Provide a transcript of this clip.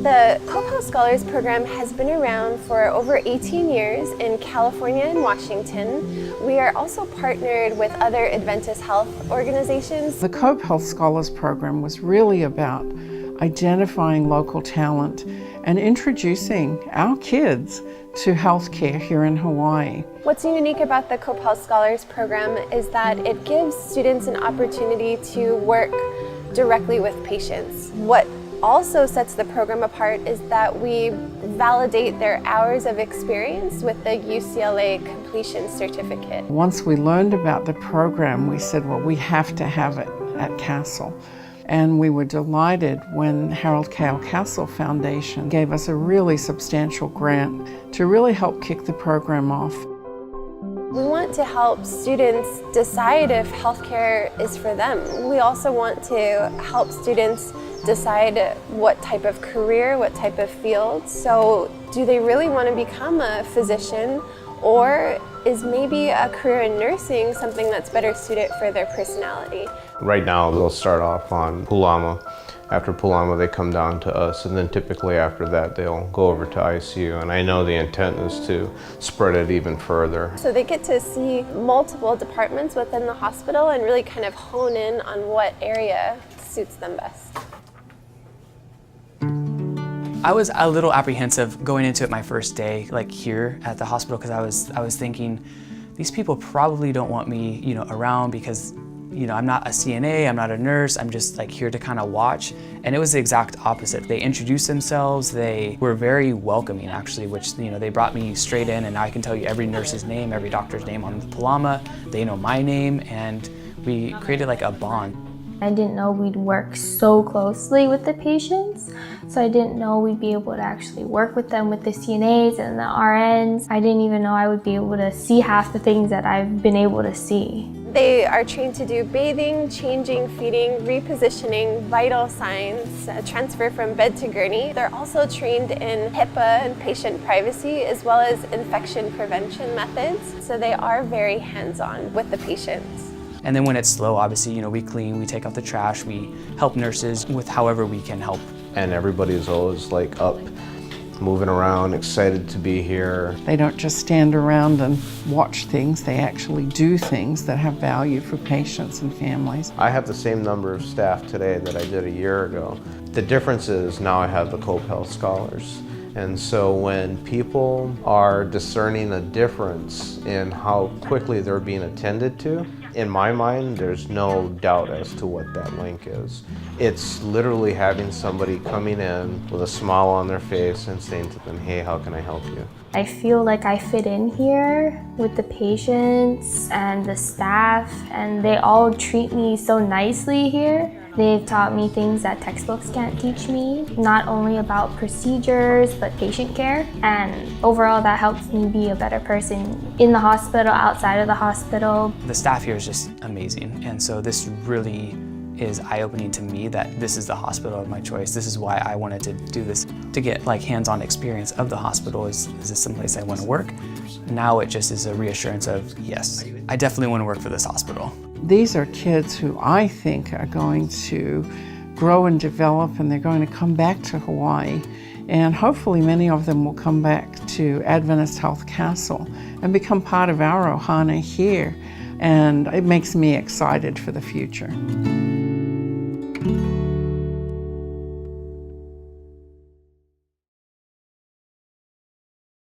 The Cope Health Scholars Program has been around for over 18 years in California and Washington. We are also partnered with other Adventist health organizations. The Cope Health Scholars Program was really about identifying local talent and introducing our kids to healthcare here in Hawaii. What's unique about the Cope Health Scholars Program is that it gives students an opportunity to work directly with patients. What also sets the program apart is that we validate their hours of experience with the UCLA completion certificate. Once we learned about the program, we said, well, we have to have it at Castle. And we were delighted when Harold K. Castle Foundation gave us a really substantial grant to really help kick the program off. We want to help students decide if healthcare is for them. We also want to help students decide what type of career, what type of field. So do they really want to become a physician, or is maybe a career in nursing something that's better suited for their personality? Right now they'll start off on Pulama. After Pulama they come down to us, and then typically after that they'll go over to ICU, and I know the intent is to spread it even further. So they get to see multiple departments within the hospital and really kind of hone in on what area suits them best. I was a little apprehensive going into it my first day, like here at the hospital, because I was thinking, these people probably don't want me, around because, I'm not a CNA, I'm not a nurse, I'm just like here to kind of watch. And it was the exact opposite. They introduced themselves, they were very welcoming actually, which, they brought me straight in, and now I can tell you every nurse's name, every doctor's name on the Pulama, they know my name, and we created like a bond. I didn't know we'd work so closely with the patients, so I didn't know we'd be able to actually work with them with the CNAs and the RNs. I didn't even know I would be able to see half the things that I've been able to see. They are trained to do bathing, changing, feeding, repositioning, vital signs, transfer from bed to gurney. They're also trained in HIPAA and patient privacy, as well as infection prevention methods, so they are very hands-on with the patients. And then when it's slow, obviously, we clean, we take out the trash, we help nurses with however we can help. And everybody's always like up, moving around, excited to be here. They don't just stand around and watch things, they actually do things that have value for patients and families. I have the same number of staff today that I did a year ago. The difference is now I have the Cope Health Scholars. And so when people are discerning a difference in how quickly they're being attended to, in my mind, there's no doubt as to what that link is. It's literally having somebody coming in with a smile on their face and saying to them, hey, how can I help you? I feel like I fit in here with the patients and the staff, and they all treat me so nicely here. They've taught me things that textbooks can't teach me, not only about procedures, but patient care. And overall, that helps me be a better person in the hospital, outside of the hospital. The staff here is just amazing. And so this really is eye-opening to me that this is the hospital of my choice. This is why I wanted to do this, to get like hands-on experience of the hospital. Is this someplace I want to work? Now it just is a reassurance of, yes, I definitely want to work for this hospital. These are kids who I think are going to grow and develop, and they're going to come back to Hawaii. And hopefully many of them will come back to Adventist Health Castle and become part of our ohana here. And it makes me excited for the future.